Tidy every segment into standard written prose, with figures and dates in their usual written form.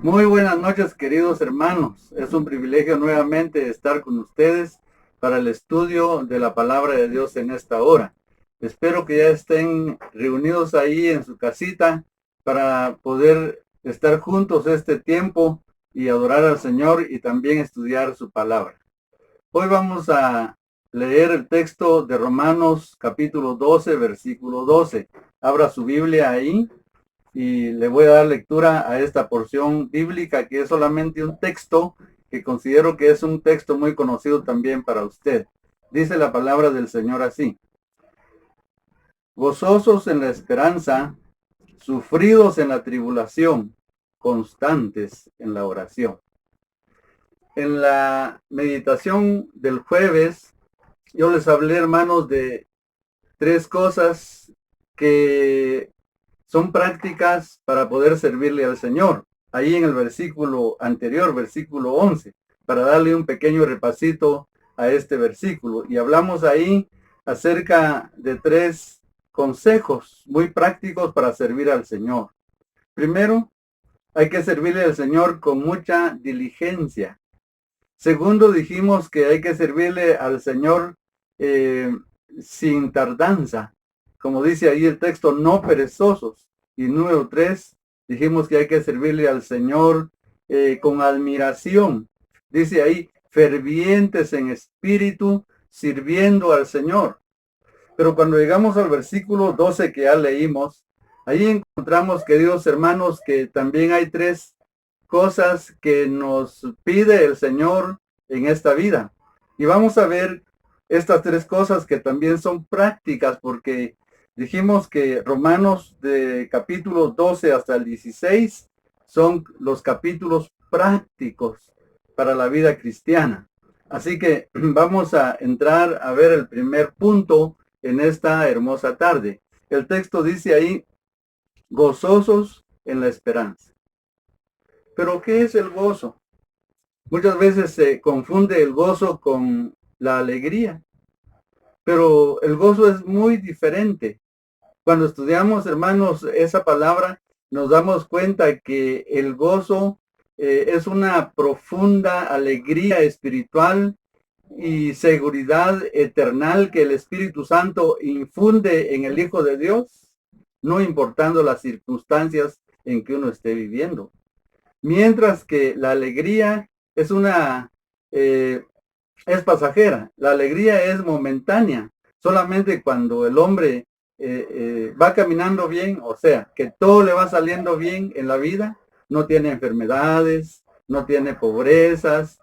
Muy buenas noches, queridos hermanos. Es un privilegio nuevamente estar con ustedes para el estudio de la palabra de Dios en esta hora. Espero que ya estén reunidos ahí en su casita para poder estar juntos este tiempo y adorar al Señor y también estudiar su palabra. Hoy vamos a leer el texto de Romanos capítulo 12, versículo 12. Abra su Biblia ahí y le voy a dar lectura a esta porción bíblica que es solamente un texto que considero que es un texto muy conocido también para usted. Dice la palabra del Señor así: gozosos en la esperanza, sufridos en la tribulación, constantes en la oración. En la meditación del jueves, yo les hablé, hermanos, de tres cosas que son prácticas para poder servirle al Señor. Ahí en el versículo anterior, versículo 11, para darle un pequeño repasito a este versículo. Y hablamos ahí acerca de tres consejos muy prácticos para servir al Señor. Primero, hay que servirle al Señor con mucha diligencia. Segundo, dijimos que hay que servirle al Señor eh, sin tardanza, como dice ahí el texto, no perezosos. Y número tres, dijimos que hay que servirle al Señor con admiración. Dice ahí, fervientes en espíritu, sirviendo al Señor. Pero cuando llegamos al versículo 12 que ya leímos, ahí encontramos, queridos hermanos, que también hay tres cosas que nos pide el Señor en esta vida. Y vamos a ver estas tres cosas que también son prácticas, porque dijimos que Romanos de capítulo 12 hasta el 16 son los capítulos prácticos para la vida cristiana. Así que vamos a entrar a ver el primer punto en esta hermosa tarde. El texto dice ahí, gozosos en la esperanza. Pero ¿qué es el gozo? Muchas veces se confunde el gozo con la alegría, pero el gozo es muy diferente. Cuando estudiamos, hermanos, esa palabra, nos damos cuenta que el gozo es una profunda alegría espiritual y seguridad eterna que el Espíritu Santo infunde en el Hijo de Dios, no importando las circunstancias en que uno esté viviendo. Mientras que la alegría es eh, es pasajera, la alegría es momentánea, solamente cuando el hombre va caminando bien, o sea, que todo le va saliendo bien en la vida, no tiene enfermedades, no tiene pobrezas,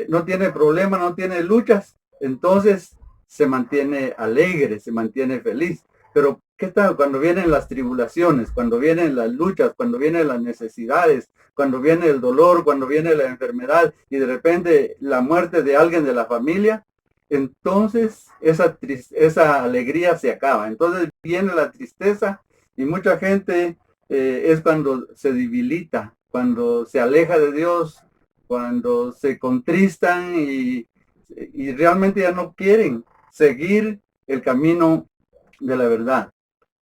no tiene problemas, no tiene luchas, entonces se mantiene alegre, se mantiene feliz. Pero ¿qué tal cuando vienen las tribulaciones, cuando vienen las luchas, cuando vienen las necesidades, cuando viene el dolor, cuando viene la enfermedad y de repente la muerte de alguien de la familia? Entonces esa alegría se acaba. Entonces viene la tristeza y mucha gente es cuando se debilita, cuando se aleja de Dios, cuando se contristan y realmente ya no quieren seguir el camino de la verdad.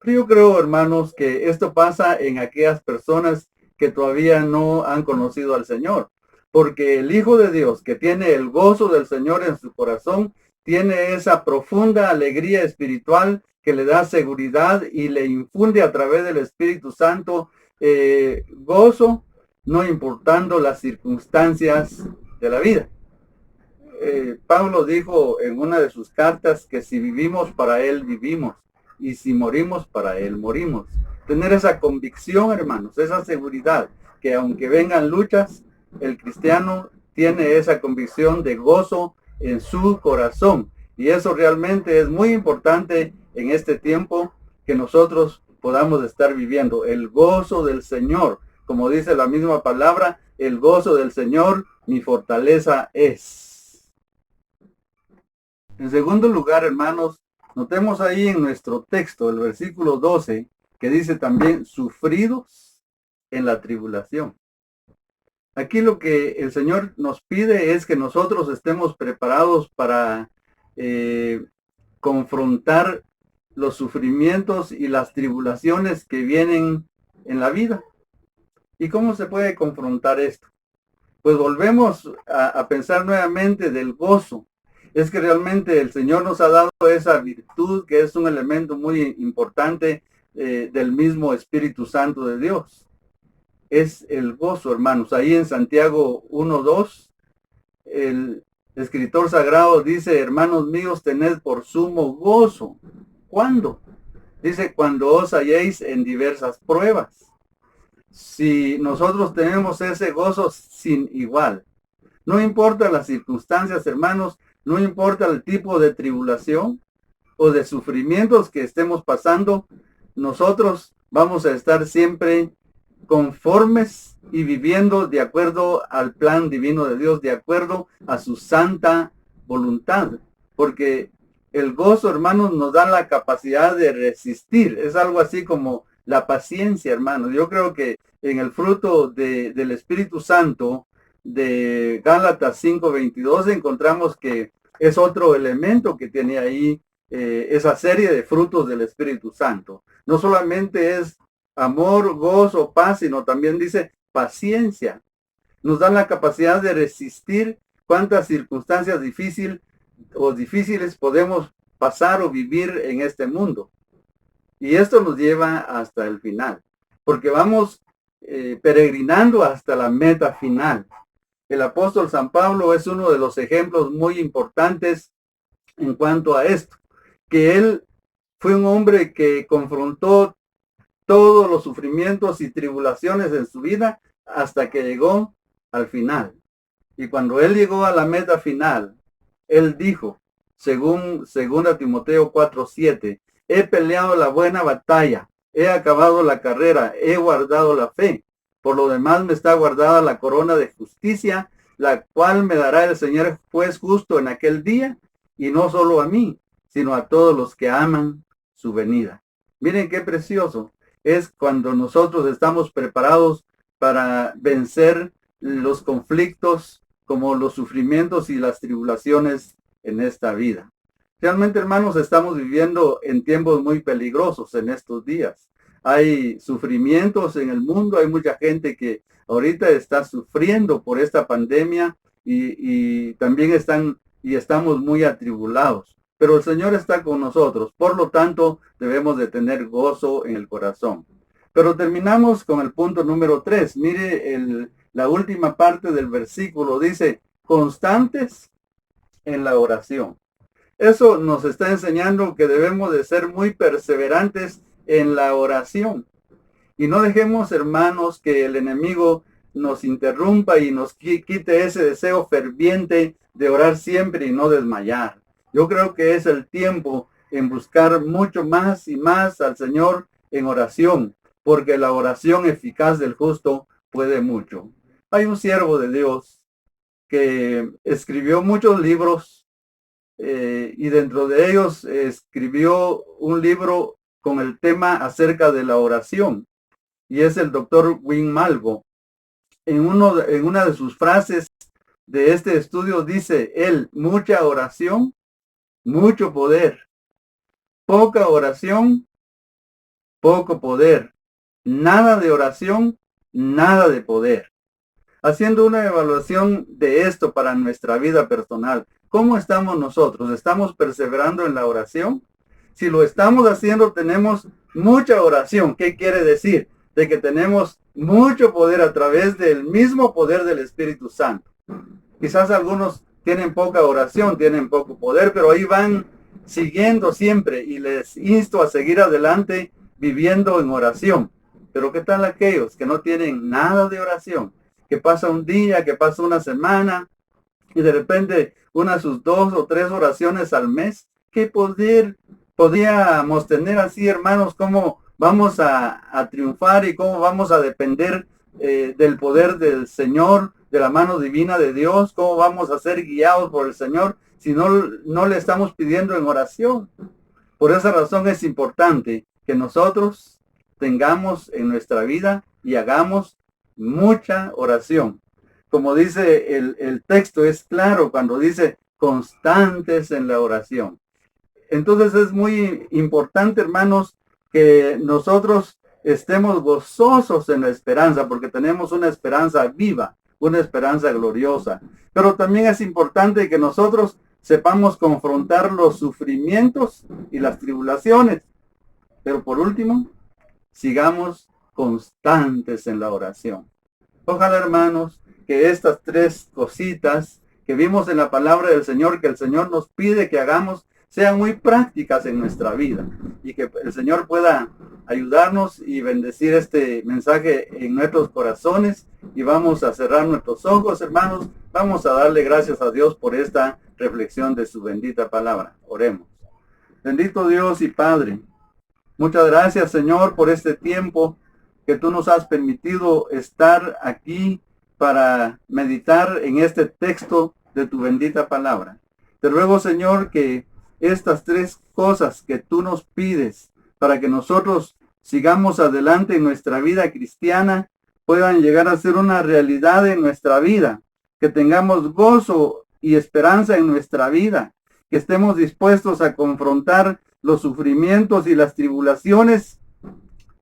Pero yo creo, hermanos, que esto pasa en aquellas personas que todavía no han conocido al Señor. Porque el Hijo de Dios, que tiene el gozo del Señor en su corazón, tiene esa profunda alegría espiritual que le da seguridad y le infunde a través del Espíritu Santo gozo, no importando las circunstancias de la vida. Pablo dijo en una de sus cartas que si vivimos para Él vivimos y si morimos para Él morimos. Tener esa convicción, hermanos, esa seguridad que aunque vengan luchas, el cristiano tiene esa convicción de gozo en su corazón. Y eso realmente es muy importante en este tiempo que nosotros podamos estar viviendo. El gozo del Señor, como dice la misma palabra, el gozo del Señor mi fortaleza es. En segundo lugar, hermanos, notemos ahí en nuestro texto, el versículo 12, que dice también, sufridos en la tribulación. Aquí lo que el Señor nos pide es que nosotros estemos preparados para eh, confrontar los sufrimientos y las tribulaciones que vienen en la vida. ¿Y cómo se puede confrontar esto? Pues volvemos a pensar nuevamente del gozo. Es que realmente el Señor nos ha dado esa virtud que es un elemento muy importante del mismo Espíritu Santo de Dios. Es el gozo, hermanos. Ahí en Santiago 1:2, el escritor sagrado dice, hermanos míos, tened por sumo gozo. ¿Cuándo? Dice, cuando os halléis en diversas pruebas. Si nosotros tenemos ese gozo sin igual, no importa las circunstancias, hermanos, no importa el tipo de tribulación o de sufrimientos que estemos pasando, nosotros vamos a estar siempre conformes y viviendo de acuerdo al plan divino de Dios, de acuerdo a su santa voluntad. Porque el gozo, hermanos, nos da la capacidad de resistir. Es algo así como la paciencia, hermanos. Yo creo que en el fruto del Espíritu Santo de Gálatas 5:22 encontramos que es otro elemento que tiene ahí esa serie de frutos del Espíritu Santo. No solamente es amor, gozo, paz, sino también dice paciencia. Nos da la capacidad de resistir cuántas circunstancias difíciles podemos pasar o vivir en este mundo. Y esto nos lleva hasta el final, porque vamos peregrinando hasta la meta final. El apóstol San Pablo es uno de los ejemplos muy importantes en cuanto a esto, que él fue un hombre que confrontó todos los sufrimientos y tribulaciones en su vida hasta que llegó al final. Y cuando él llegó a la meta final, él dijo, según 2 Timoteo 4:7, he peleado la buena batalla, he acabado la carrera, he guardado la fe. Por lo demás me está guardada la corona de justicia, la cual me dará el Señor juez justo en aquel día, y no solo a mí, sino a todos los que aman su venida. Miren qué precioso es cuando nosotros estamos preparados para vencer los conflictos como los sufrimientos y las tribulaciones en esta vida. Realmente, hermanos, estamos viviendo en tiempos muy peligrosos en estos días. Hay sufrimientos en el mundo, hay mucha gente que ahorita está sufriendo por esta pandemia y también estamos muy atribulados. Pero el Señor está con nosotros, por lo tanto debemos de tener gozo en el corazón. Pero terminamos con el punto número 3. Mire la última parte del versículo, dice, constantes en la oración. Eso nos está enseñando que debemos de ser muy perseverantes en la oración. Y no dejemos, hermanos, que el enemigo nos interrumpa y nos quite ese deseo ferviente de orar siempre y no desmayar. Yo creo que es el tiempo en buscar mucho más y más al Señor en oración, porque la oración eficaz del justo puede mucho. Hay un siervo de Dios que escribió muchos libros y dentro de ellos escribió un libro con el tema acerca de la oración, y es el doctor Win Malgo. En una de sus frases de este estudio dice él, mucha oración, mucho poder. Poca oración, poco poder. Nada de oración, nada de poder. Haciendo una evaluación de esto para nuestra vida personal, ¿cómo estamos nosotros? ¿Estamos perseverando en la oración? Si lo estamos haciendo, tenemos mucha oración. ¿Qué quiere decir? De que tenemos mucho poder a través del mismo poder del Espíritu Santo. Quizás algunos tienen poca oración, tienen poco poder, pero ahí van siguiendo siempre y les insto a seguir adelante viviendo en oración. Pero ¿qué tal aquellos que no tienen nada de oración? Que pasa un día, que pasa una semana y de repente sus 2 o 3 oraciones al mes. ¿Qué poder podríamos tener así, hermanos? ¿Cómo vamos a triunfar y cómo vamos a depender del poder del Señor, de la mano divina de Dios? ¿Cómo vamos a ser guiados por el Señor si no le estamos pidiendo en oración? Por esa razón es importante que nosotros tengamos en nuestra vida y hagamos mucha oración. Como dice el texto, es claro cuando dice constantes en la oración. Entonces es muy importante, hermanos, que nosotros estemos gozosos en la esperanza, porque tenemos una esperanza viva, una esperanza gloriosa. Pero también es importante que nosotros sepamos confrontar los sufrimientos y las tribulaciones. Pero por último, sigamos constantes en la oración. Ojalá, hermanos, que estas tres cositas que vimos en la palabra del Señor, que el Señor nos pide que hagamos, sean muy prácticas en nuestra vida y que el Señor pueda ayudarnos y bendecir este mensaje en nuestros corazones. Y vamos a cerrar nuestros ojos, hermanos. Vamos a darle gracias a Dios por esta reflexión de su bendita palabra. Oremos. Bendito Dios y Padre, muchas gracias, Señor, por este tiempo que tú nos has permitido estar aquí para meditar en este texto de tu bendita palabra. Te ruego, Señor, que estas tres cosas que tú nos pides para que nosotros sigamos adelante en nuestra vida cristiana puedan llegar a ser una realidad en nuestra vida, que tengamos gozo y esperanza en nuestra vida, que estemos dispuestos a confrontar los sufrimientos y las tribulaciones,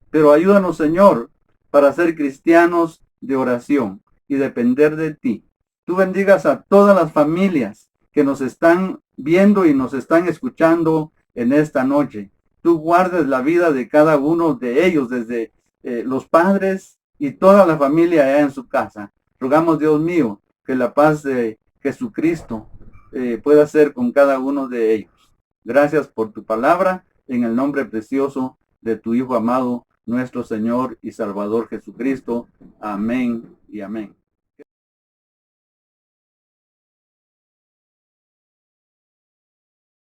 pero ayúdanos, Señor, para ser cristianos de oración y depender de ti. Tú bendigas a todas las familias que nos están viendo y nos están escuchando en esta noche. Tú guardes la vida de cada uno de ellos, desde los padres y toda la familia allá en su casa. Rogamos, Dios mío, que la paz de Jesucristo pueda ser con cada uno de ellos. Gracias por tu palabra, en el nombre precioso de tu Hijo amado, nuestro Señor y Salvador Jesucristo. Amén y amén.